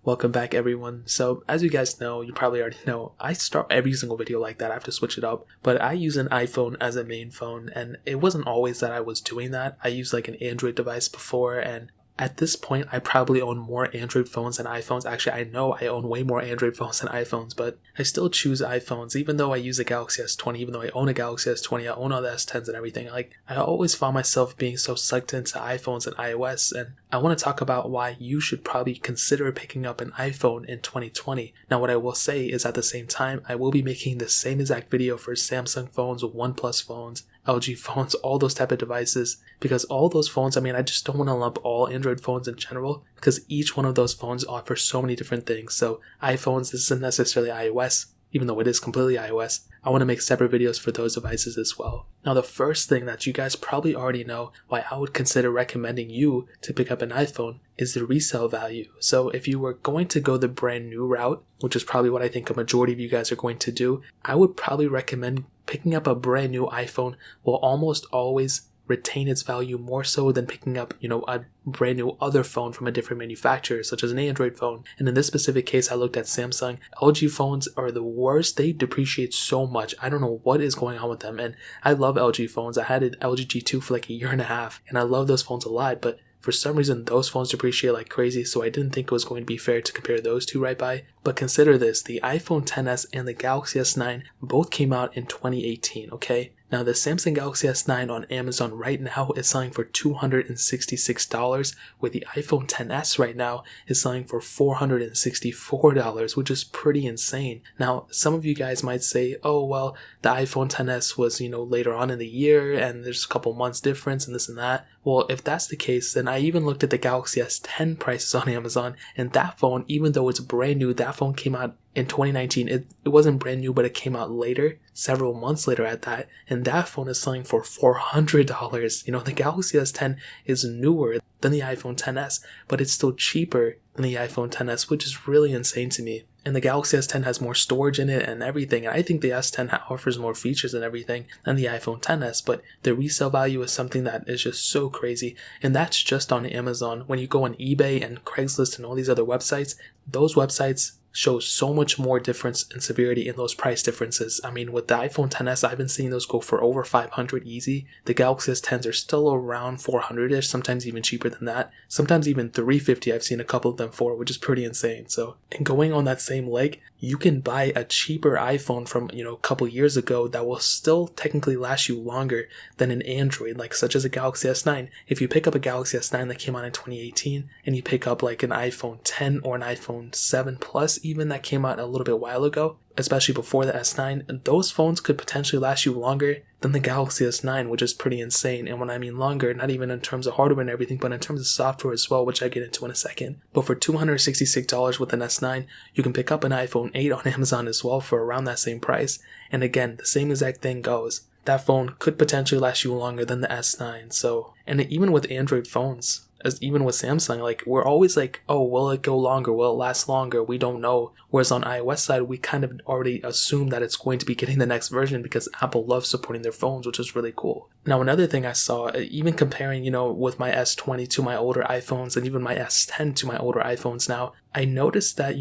Welcome back, everyone. So, as you guys know, you probably already know, I start every single video like that. I have to switch it up. But I use an iPhone as a main phone, and it wasn't always that I was doing that. I used like an Android device before, and at this point, I probably own more Android phones than iPhones. Actually, I know I own way more Android phones than iPhones, but I still choose iPhones, even though I use a Galaxy S20, even though I own a Galaxy S20, I own all the S10s and everything. I always found myself being so sucked into iPhones and iOS, and I want to talk about why you should probably consider picking up an iPhone in 2020. Now, what I will say is at the same time, I will be making the same exact video for Samsung phones, OnePlus phones, LG phones, all those type of devices, because all those phones, I just don't want to lump all Android phones in general, because each one of those phones offers so many different things. So iPhones, this isn't necessarily iOS, even though it is completely iOS. I want to make separate videos for those devices as well. Now, the first thing that you guys probably already know why I would consider recommending you to pick up an iPhone is the resale value. So if you were going to go the brand new route, which is probably what I think a majority of you guys are going to do, I would probably recommend picking up a brand new iPhone will almost always retain its value more so than picking up, a brand new other phone from a different manufacturer, such as an Android phone. And in this specific case, I looked at Samsung. LG phones are the worst. They depreciate so much. I don't know what is going on with them. And I love LG phones. I had an LG G2 for like a year and a half, and I love those phones a lot, but for some reason, those phones depreciate like crazy, so I didn't think it was going to be fair to compare those two right by. But consider this, the iPhone XS and the Galaxy S9 both came out in 2018, okay? Now, the Samsung Galaxy S9 on Amazon right now is selling for $266, where the iPhone XS right now is selling for $464, which is pretty insane. Now, some of you guys might say, oh, well, the iPhone XS was, later on in the year, and there's a couple months difference and this and that. Well, if that's the case, then I even looked at the Galaxy S10 prices on Amazon, and that phone, even though it's brand new, that phone came out in 2019. It wasn't brand new, but it came out later, several months later at that, and that phone is selling for $400. The Galaxy S10 is newer than the iPhone XS, but it's still cheaper than the iPhone XS, which is really insane to me. And the Galaxy S10 has more storage in it and everything. And I think the S10 offers more features and everything than the iPhone XS, but the resale value is something that is just so crazy. And that's just on Amazon. When you go on eBay and Craigslist and all these other websites, those websites show so much more difference in severity in those price differences. With the iPhone XS, I've been seeing those go for over $500 easy. The Galaxy S10s are still around $400-ish, sometimes even cheaper than that. Sometimes even $350 I've seen a couple of them for, which is pretty insane. So, and going on that same leg, you can buy a cheaper iPhone from, a couple years ago that will still technically last you longer than an Android, like such as a Galaxy S9. If you pick up a Galaxy S9 that came out in 2018, and you pick up like an iPhone 10 or an iPhone 7 Plus even that came out a little bit while ago, especially before the S9, those phones could potentially last you longer than the Galaxy S9, which is pretty insane. And when I mean longer, not even in terms of hardware and everything, but in terms of software as well, which I get into in a second. But for $266 with an S9, you can pick up an iPhone 8 on Amazon as well for around that same price. And again, the same exact thing goes. That phone could potentially last you longer than the S9. So, and even with Android phones, even with Samsung, we're always like, oh, will it go longer? Will it last longer? We don't know. Whereas on iOS side, we kind of already assume that it's going to be getting the next version because Apple loves supporting their phones, which is really cool. Now, another thing I saw, even comparing, with my S20 to my older iPhones and even my S10 to my older iPhones now, I noticed that,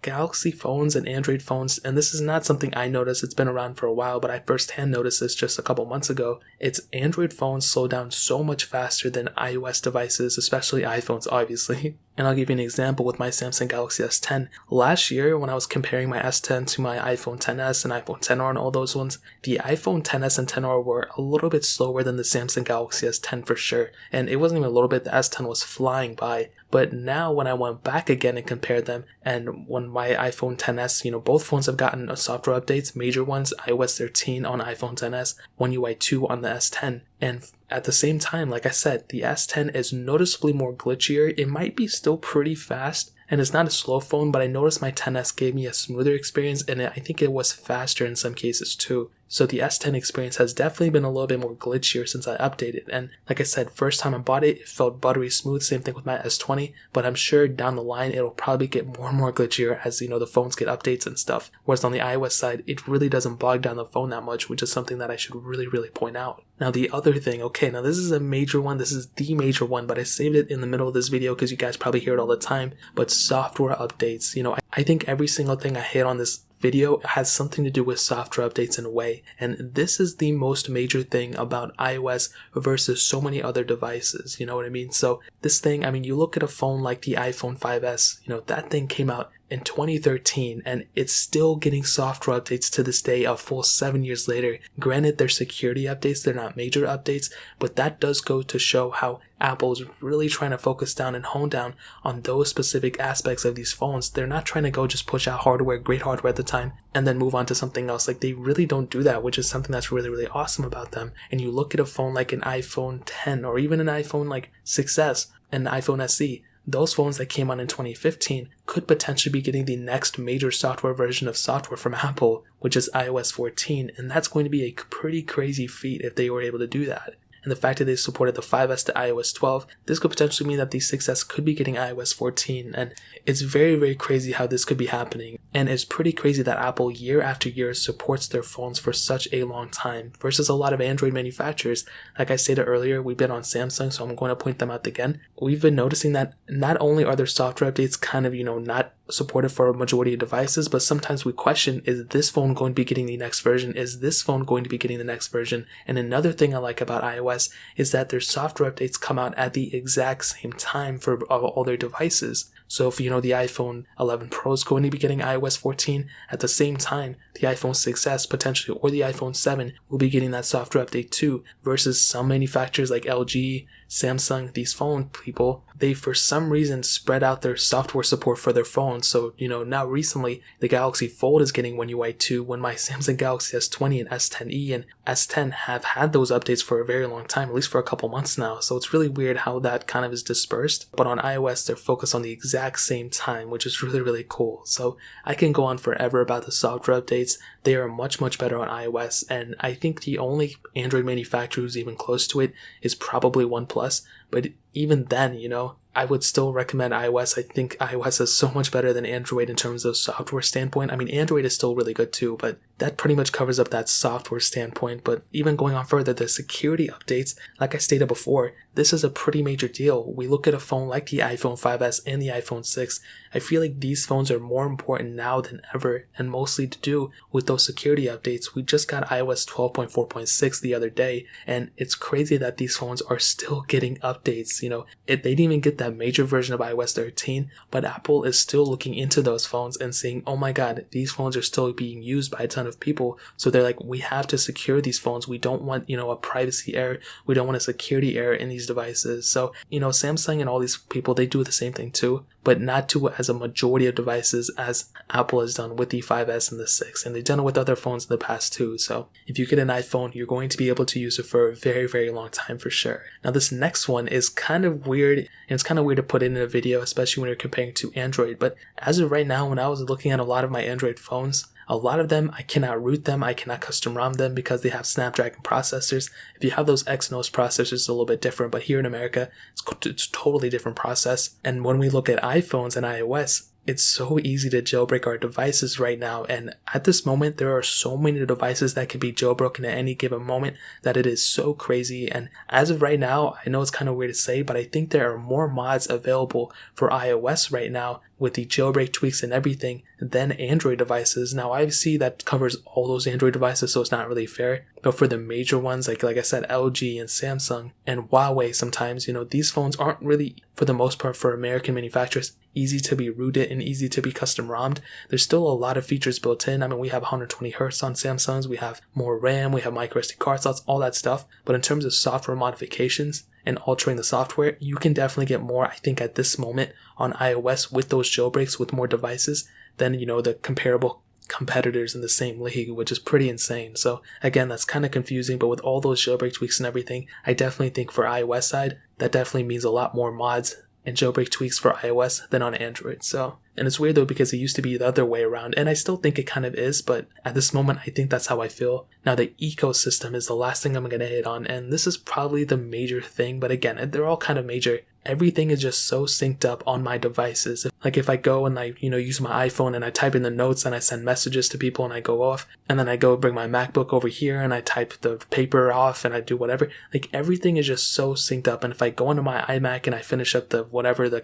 Galaxy phones and Android phones, and this is not something I noticed, it's been around for a while, but I firsthand noticed this just a couple months ago. It's Android phones slow down so much faster than iOS devices, especially iPhones, obviously. And I'll give you an example with my Samsung Galaxy S10. Last year, when I was comparing my S10 to my iPhone XS and iPhone XR and all those ones, the iPhone XS and XR were a little bit slower than the Samsung Galaxy S10 for sure. And it wasn't even a little bit, the S10 was flying by. But now when I went back again and compared them, and when my iPhone XS, both phones have gotten software updates, major ones, iOS 13 on iPhone XS, One UI 2 on the S10. And at the same time, like I said, the S10 is noticeably more glitchier. It might be still pretty fast, and it's not a slow phone, but I noticed my XS gave me a smoother experience, and I think it was faster in some cases too. So the S10 experience has definitely been a little bit more glitchier since I updated. And like I said, first time I bought it, it felt buttery smooth. Same thing with my S20. But I'm sure down the line, it'll probably get more and more glitchier as, the phones get updates and stuff. Whereas on the iOS side, it really doesn't bog down the phone that much, which is something that I should really, really point out. Now the other thing, okay, now this is a major one. This is the major one, but I saved it in the middle of this video because you guys probably hear it all the time. But software updates, I think every single thing I hit on this video has something to do with software updates in a way, and this is the most major thing about iOS versus so many other devices, you know what I mean? So this thing, you look at a phone like the iPhone 5S, that thing came out in 2013 and it's still getting software updates to this day, a full 7 years later. Granted, they're security updates, they're not major updates, but that does go to show how Apple is really trying to focus down and hone down on those specific aspects of these phones. They're not trying to go just push out hardware, great hardware at the time, and then move on to something else. Like, they really don't do that, which is something that's really, really awesome about them. And you look at a phone like an iPhone 10 or even an iPhone like 6S and an iPhone SE, those phones that came out in 2015 could potentially be getting the next major software version of software from Apple, which is iOS 14, and that's going to be a pretty crazy feat if they were able to do that. And the fact that they supported the 5S to iOS 12, this could potentially mean that the 6S could be getting iOS 14, and it's very, very crazy how this could be happening. And it's pretty crazy that Apple year after year supports their phones for such a long time versus a lot of Android manufacturers. Like I stated earlier, we've been on Samsung, so I'm going to point them out again. We've been noticing that not only are their software updates kind of, not supported for a majority of devices, but sometimes we question, is this phone going to be getting the next version? Is this phone going to be getting the next version? And another thing I like about iOS is that their software updates come out at the exact same time for all their devices. So if the iPhone 11 Pro is going to be getting iOS 14 at the same time, the iPhone 6S potentially or the iPhone 7 will be getting that software update too, versus some manufacturers like LG, Samsung, these phone people, they for some reason spread out their software support for their phones. So, now recently the Galaxy Fold is getting One UI 2 when my Samsung Galaxy S20 and S10e and S10 have had those updates for a very long time, at least for a couple months now. So it's really weird how that kind of is dispersed. But on iOS, they're focused on the exact same time, which is really, really cool. So I can go on forever about the software updates. They are much, much better on iOS. And I think the only Android manufacturer who's even close to it is probably OnePlus. But even then, I would still recommend iOS. I think iOS is so much better than Android in terms of software standpoint. Android is still really good too, but that pretty much covers up that software standpoint. But even going on further, the security updates, like I stated before, this is a pretty major deal. We look at a phone like the iPhone 5S and the iPhone 6. I feel like these phones are more important now than ever, and mostly to do with those security updates. We just got iOS 12.4.6 the other day, and it's crazy that these phones are still getting updates. They didn't even get that major version of iOS 13, but Apple is still looking into those phones and saying, oh my god, these phones are still being used by a ton of people. So they're like, we have to secure these phones. We don't want, a privacy error. We don't want a security error in these devices. So, Samsung and all these people, they do the same thing too, but not to as a majority of devices as Apple has done with the 5S and the 6. And they've done it with other phones in the past too. So if you get an iPhone, you're going to be able to use it for a very, very long time for sure. Now this next one is kind of weird, and it's kind of weird to put in a video, especially when you're comparing to Android. But as of right now, when I was looking at a lot of my Android phones, a lot of them, I cannot root them, I cannot custom ROM them because they have Snapdragon processors. If you have those Exynos processors, it's a little bit different, but here in America, it's a totally different process. And when we look at iPhones and iOS, it's so easy to jailbreak our devices right now, and at this moment there are so many devices that can be jailbroken at any given moment that it is so crazy. And as of right now, I know it's kind of weird to say, but I think there are more mods available for iOS right now with the jailbreak tweaks and everything than Android devices. Now I see that covers all those Android devices, so it's not really fair, but for the major ones like I said, LG and Samsung and Huawei, sometimes these phones aren't really, for the most part, for American manufacturers, easy to be rooted and easy to be custom ROMmed. There's still a lot of features built in. We have 120 Hz on Samsungs, we have more RAM, we have micro SD card slots, all that stuff. But in terms of software modifications and altering the software, you can definitely get more, I think, at this moment on iOS with those jailbreaks with more devices than, the comparable competitors in the same league, which is pretty insane. So again, that's kind of confusing, but with all those jailbreak tweaks and everything, I definitely think for iOS side, that definitely means a lot more mods and jailbreak tweaks for iOS than on Android. So And it's weird though because it used to be the other way around, and I still think it kind of is, but at this moment I think that's how I feel. Now the ecosystem is the last thing I'm gonna hit on, and this is probably the major thing, but again, they're all kind of major. Everything is just so synced up on my devices. Like if I go and I, use my iPhone and I type in the notes and I send messages to people and I go off, and then I go bring my MacBook over here and I type the paper off and I do whatever, like everything is just so synced up. And if I go into my iMac and I finish up the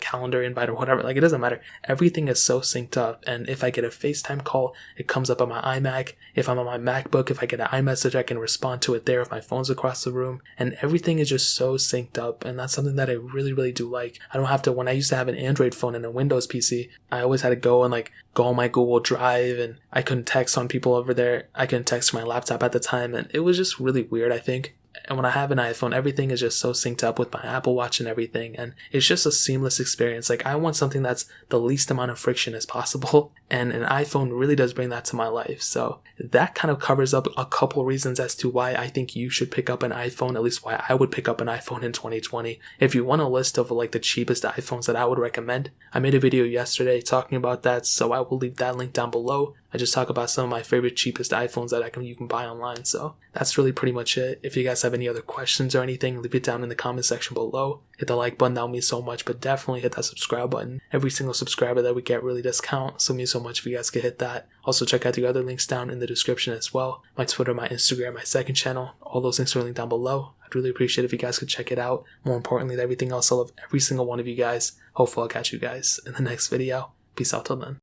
calendar invite or whatever, like it doesn't matter. Everything is so synced up. And if I get a FaceTime call, it comes up on my iMac. If I'm on my MacBook, if I get an iMessage, I can respond to it there if my phone's across the room. And everything is just so synced up. And that's something that I really, really do like. I don't have to, when I used to have an Android phone and a Windows PC, I always had to go and go on my Google Drive, and I couldn't text on people over there. I couldn't text my laptop at the time, and it was just really weird, I think. And when I have an iPhone, everything is just so synced up with my Apple Watch and everything, and it's just a seamless experience. Like, I want something that's the least amount of friction as possible, and an iPhone really does bring that to my life. So that kind of covers up a couple reasons as to why I think you should pick up an iPhone, at least why I would pick up an iPhone in 2020. If you want a list of the cheapest iPhones that I would recommend, I made a video yesterday talking about that, so I will leave that link down below. I just talk about some of my favorite cheapest iPhones that you can buy online. So that's really pretty much it. If you guys have any other questions or anything, leave it down in the comment section below. Hit the like button, that would mean so much, but definitely hit that subscribe button. Every single subscriber that we get really does count, so it means so much if you guys could hit that. Also check out the other links down in the description as well. My Twitter, my Instagram, my second channel, all those links are linked down below. I'd really appreciate if you guys could check it out. More importantly than everything else, I love every single one of you guys. Hopefully I'll catch you guys in the next video. Peace out till then.